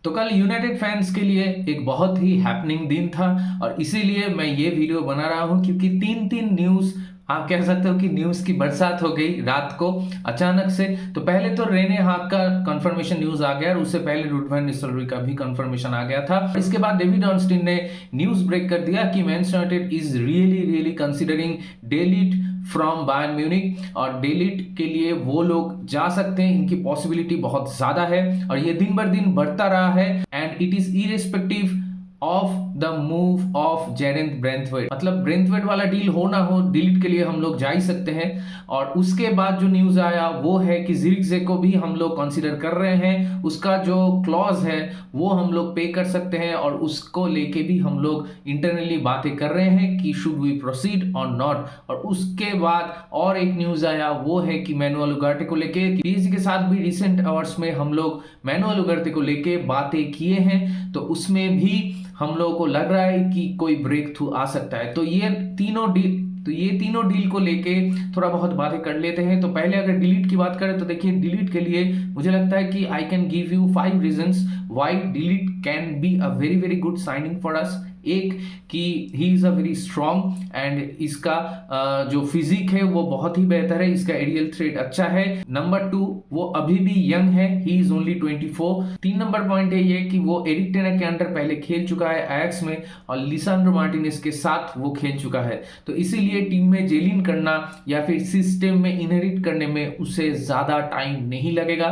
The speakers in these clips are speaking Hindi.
तो कल यूनाइटेड फैंस के लिए एक बहुत ही हैपनिंग दिन था और इसीलिए मैं ये वीडियो बना रहा हूं क्योंकि तीन तीन न्यूज़ आप कह सकते हो कि न्यूज़ की बरसात हो गई रात को अचानक से। तो पहले तो रेने हाग का कंफर्मेशन न्यूज़ आ गया और उससे पहले रुड वैन निस्टेलरॉय का भी कंफर्मेशन आ गया था। इसके बाद डेविड ऑर्नस्टीन ने न्यूज़ ब्रेक कर दिया कि Manchester United is really considering delete from Bayern Munich और डेलिट के लिए वो लोग जा सकते हैं, इनकी पॉसिबिलिटी बहुत ज्यादा है और ये दिन बर दिन बढ़ता रहा है and it is irrespective of the move of Geraint Brathwaite. मतलब ब्रेंथवेट वाला डील हो ना हो, डिलीट के लिए हम लोग जा ही सकते हैं। और उसके बाद जो न्यूज आया वो है कि ज़िरक्ज़े को भी हम लोग कंसीडर कर रहे हैं, उसका जो क्लॉज है वो हम लोग पे कर सकते हैं और उसको लेके भी हम लोग इंटरनली बातें कर रहे हैं कि शुड वी प्रोसीड और नॉट। और उसके बाद और एक न्यूज आया वो है कि मैनुअल उगार्टे को लेके पीएसजी के साथ भी रिसेंट आवर्स में हम लोग मैनुअल उगार्टे को लेके बातें किए हैं, तो उसमें भी हम लोगों को लग रहा है कि कोई ब्रेक थ्रू आ सकता है। तो ये तीनों डील को लेके थोड़ा बहुत बातें कर लेते हैं। तो पहले अगर डिलीट की बात करें तो देखिए, डिलीट के लिए मुझे लगता है कि I can give you 5 reasons why delete can be a very good signing for us. एक कि he is a very strong and इसका जो फिजिक है वो बहुत ही बेहतर है, इसका एरियल थ्रेट अच्छा है। नंबर 2, वो अभी भी यंग है, he is only 24। 3 number point है ये कि वो एरिक टेन हाग के अंडर पहले खेल चुका है आयैक्स में और लिसांड्रो मार्टिनेज के साथ वो खेल चुका है, तो इसीलिए टीम में जेलिन करना या फिर सिस्टम में इनहेरिट करने में उसे ज्यादा टाइम नहीं लगेगा।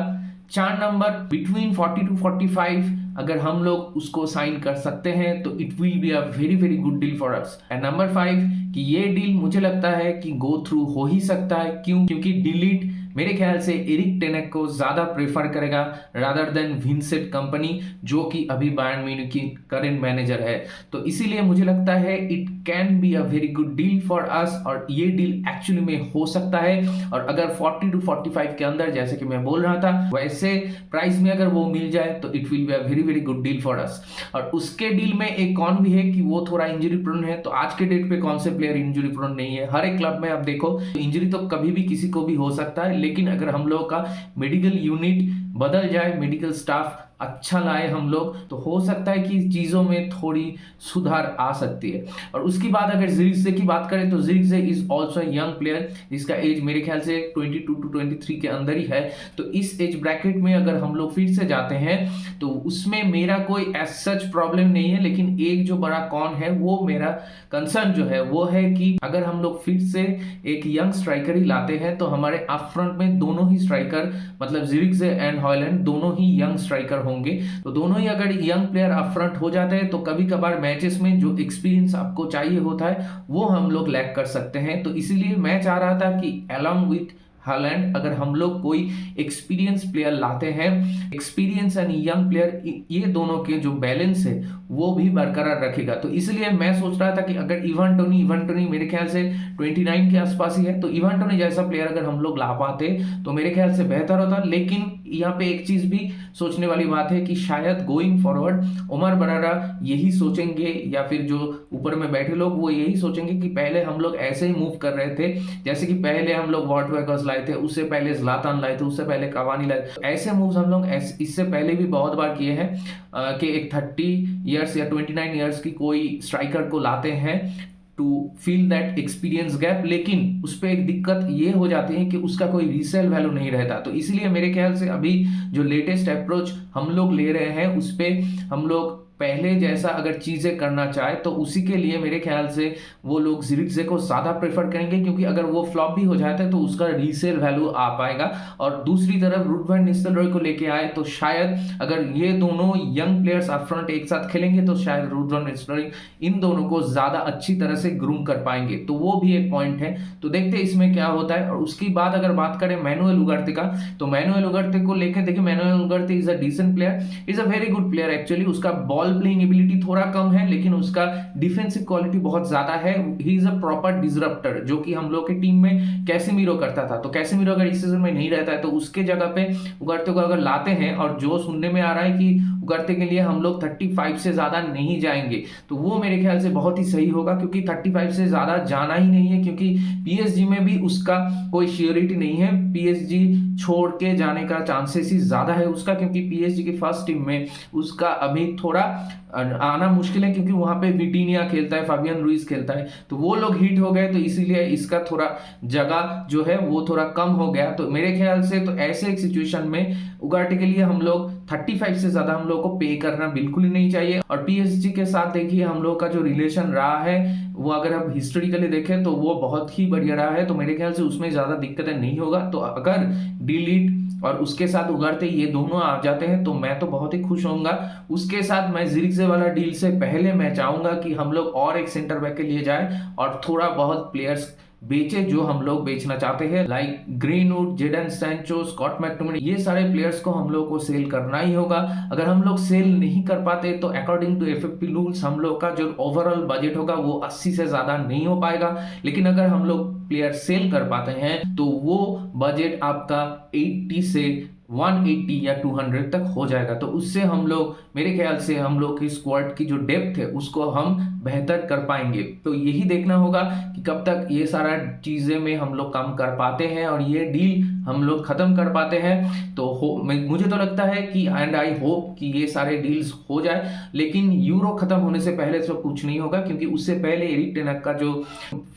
4 नंबर, बिटवीन 40 टू 45 अगर हम लोग उसको साइन कर सकते हैं तो it will be a very good deal for us. And number 5 कि ये डील मुझे लगता है कि गो थ्रू हो ही सकता है। क्योंकि डिलीट मेरे ख्याल से एरिक टेन हाग को ज्यादा प्रेफर करेगा रादर देन विंसेंट कंपनी, जो कि अभी बायर्न म्यूनिख की करंट मैनेजर है। तो इसीलिए मुझे लगता है it can be a very good deal for us और ये डील एक्चुअली में हो सकता है। और अगर 40 टू 45 के अंदर, जैसे कि मैं बोल रहा था, वैसे प्राइस में अगर वो मिल जाए तो it will be a very good deal for us. और उसके डील में एक कौन भी है कि वो थोड़ा इंजरी प्रोन है, तो आज के डेट पे कौन से प्लेयर इंजरी प्रोन नहीं है? हर एक क्लब में आप देखो, इंजरी तो कभी भी किसी को भी हो सकता है, लेकिन अगर हम लोगों का मेडिकल यूनिट बदल जाए, मेडिकल स्टाफ अच्छा लाए हम लोग, तो हो सकता है कि चीजों में थोड़ी सुधार आ सकती है। और उसकी बाद अगर ज़िरक्ज़े की बात करें तो ज़िरक्ज़े इज ऑल्सो यंग प्लेयर, जिसका एज मेरे ख्याल से 22 टू 23 के अंदर ही है। तो इस एज ब्रैकेट में अगर हम लोग फिर से जाते हैं तो उसमें मेरा कोई एज सच प्रॉब्लम नहीं है, लेकिन एक जो बड़ा कौन है, वो मेरा कंसर्न जो है वो है कि अगर हम लोग फिर से एक यंग स्ट्राइकर ही लाते हैं तो हमारे अप फ्रंट में दोनों ही स्ट्राइकर, मतलब ज़िरक्ज़े एंड हॉयलैंड दोनों ही यंग स्ट्राइकर होंगे। तो दोनों ही अगर यंग प्लेयर अप फ्रंट हो जाते हैं तो कभी कभार मैचेस में जो एक्सपीरियंस आपको चाहिए होता है वो हम लोग लैक कर सकते हैं। तो इसीलिए मैं चाह रहा था कि अलोंग विथ हालैंड अगर हम लोग कोई एक्सपीरियंस प्लेयर लाते हैं, एक्सपीरियंस एंड यंग प्लेयर, ये दोनों के जो बैलेंस है वो भी बरकरार रखेगा। तो इसलिए मैं सोच रहा था कि अगर इवान टोनी मेरे ख्याल से 29 के आसपास ही है, तो इवान टोनी जैसा प्लेयर अगर हम लोग ला पाते तो मेरे ख्याल से बेहतर होता। लेकिन यहाँ पे एक चीज भी सोचने वाली बात है कि शायद गोइंग फॉरवर्ड उमर बरारा यही सोचेंगे या फिर जो ऊपर में बैठे लोग वो यही सोचेंगे कि पहले हम लोग ऐसे ही मूव कर रहे थे, जैसे कि पहले हम लोग वॉट वेगर्स लाए थे, उससे पहले ज़्लातान लाए थे, उससे पहले कावानी लाए थे। ऐसे मूव्स हम लोग इससे पहले भी बहुत बार किए हैं कि एक 30 ईयर्स या 29 ईयर्स की कोई स्ट्राइकर को लाते हैं to feel that experience gap, लेकिन उस पर एक दिक्कत ये हो जाती है कि उसका कोई रीसेल वैल्यू नहीं रहता। तो इसलिए मेरे ख्याल से अभी जो लेटेस्ट अप्रोच हम लोग ले रहे हैं उस पर हम लोग पहले जैसा अगर चीजें करना चाहे तो उसी के लिए मेरे ख्याल से वो लोग ज़िरक्ज़े को ज्यादा प्रेफर करेंगे, क्योंकि अगर वो फ्लॉप भी हो जाता है तो उसका रीसेल वैल्यू आ पाएगा। और दूसरी तरफ रुड वैन निस्टेलरॉय को लेके आए तो शायद अगर ये दोनों यंग प्लेयर्स अप फ्रंट एक साथ खेलेंगे तो शायद रुड वैन निस्टेलरॉय इन दोनों को ज्यादा अच्छी तरह से ग्रूम कर पाएंगे। तो वो भी एक पॉइंट है, तो देखते हैं इसमें क्या होता है। और उसकी बाद अगर बात करें मैनुअल उगार्ते का, तो मैनुअल उगार्ते को लेकर देखिए, Manuel Ugarte is a decent player, is a very good player actually. उसका बॉल प्लेइंग एबिलिटी थोड़ा कम है लेकिन उसका डिफेंसिव क्वालिटी बहुत ज्यादा है। He is a proper disruptor, जो कि हम लोग की टीम में कैसेमीरो करता था। तो कैसेमीरो अगर इस सीजन में नहीं रहता है तो उसके जगह पे उगार्ते को अगर लाते हैं, और जो सुनने में आ रहा है कि उगारते के लिए हम लोग 35 से ज़्यादा नहीं जाएंगे, तो वो मेरे ख्याल से बहुत ही सही होगा, क्योंकि 35 से ज़्यादा जाना ही नहीं है, क्योंकि पीएसजी में भी उसका कोई श्योरिटी नहीं है। पीएसजी छोड़ के जाने का चांसेस ही ज़्यादा है उसका, क्योंकि पीएसजी की फर्स्ट टीम में उसका अभी थोड़ा आना मुश्किल है, क्योंकि वहाँ पे विटिनिया खेलता है, फाबियन रुइज खेलता है, तो वो लोग हिट हो गए, तो इसीलिए इसका थोड़ा जगह जो है वो थोड़ा कम हो गया। तो मेरे ख्याल से तो ऐसे एक सिचुएशन में उगार्टे के लिए हम लोग 35 से ज़्यादा हम लोग को पे करना बिल्कुल ही नहीं चाहिए। और पीएसजी के साथ देखिए हम लोग का जो रिलेशन रहा है वो अगर हम हिस्टोरिकली देखें तो वो बहुत ही बढ़िया रहा है, तो मेरे ख्याल से उसमें ज़्यादा दिक्कतें नहीं होगा। तो अगर डिलीट और उसके साथ उगारते ये दोनों आ जाते हैं तो मैं तो बहुत ही खुश होऊंगा। उसके साथ मैं जिरिक्से वाला डील से पहले मैं चाहूंगा कि हम लोग और एक सेंटर बैक के लिए जाए और थोड़ा बहुत प्लेयर्स बेचे जो हम लोग बेचना चाहते हैं, like Greenwood, Jadon Sancho, Scott McTominay, ये सारे प्लेयर्स को हम लोग को सेल करना ही होगा। अगर हम लोग सेल नहीं कर पाते तो अकॉर्डिंग टू एफएफपी रूल्स हम लोग का जो ओवरऑल बजट होगा वो 80 से ज्यादा नहीं हो पाएगा, लेकिन अगर हम लोग प्लेयर सेल कर पाते हैं तो वो बजट आपका 80 से 180 या 200 तक हो जाएगा। तो उससे हम लोग, मेरे ख्याल से हम लोग की स्क्वाड की जो डेप्थ है उसको हम बेहतर कर पाएंगे। तो यही देखना होगा कि कब तक ये सारा चीजें में हम लोग काम कर पाते हैं और ये डील हम लोग खत्म कर पाते हैं। तो मुझे तो लगता है कि एंड आई होप कि ये सारे डील्स हो जाए, लेकिन यूरो खत्म होने से पहले तो कुछ नहीं होगा, क्योंकि उससे पहले एरिक टेन हाग का जो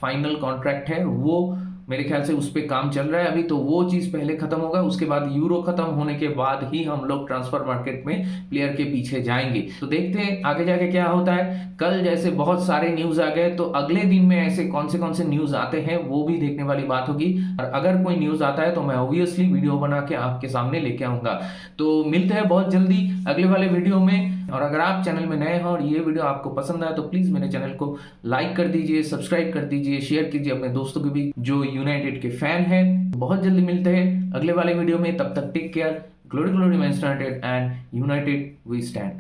फाइनल कॉन्ट्रैक्ट है वो मेरे ख्याल से उस पर काम चल रहा है अभी, तो वो चीज पहले खत्म होगा। उसके बाद यूरो खत्म होने के बाद ही हम लोग ट्रांसफर मार्केट में प्लेयर के पीछे जाएंगे। तो देखते हैं आगे जाके क्या होता है। कल जैसे बहुत सारे न्यूज आ गए, तो अगले दिन में ऐसे कौन से न्यूज आते हैं वो भी देखने वाली बात होगी। और अगर कोई न्यूज आता है तो मैं ऑब्वियसली वीडियो बना के आपके सामने लेके आऊंगा। तो मिलते हैं बहुत जल्दी अगले वाले वीडियो में। और अगर आप चैनल में नए हैं और ये वीडियो आपको पसंद आया तो प्लीज मेरे चैनल को लाइक कर दीजिए, सब्सक्राइब कर दीजिए, शेयर कीजिए अपने दोस्तों के बीच जो यूनाइटेड के फैन हैं। बहुत जल्दी मिलते हैं अगले वाले वीडियो में, तब तक take care, glory glory Manchester United and United we stand.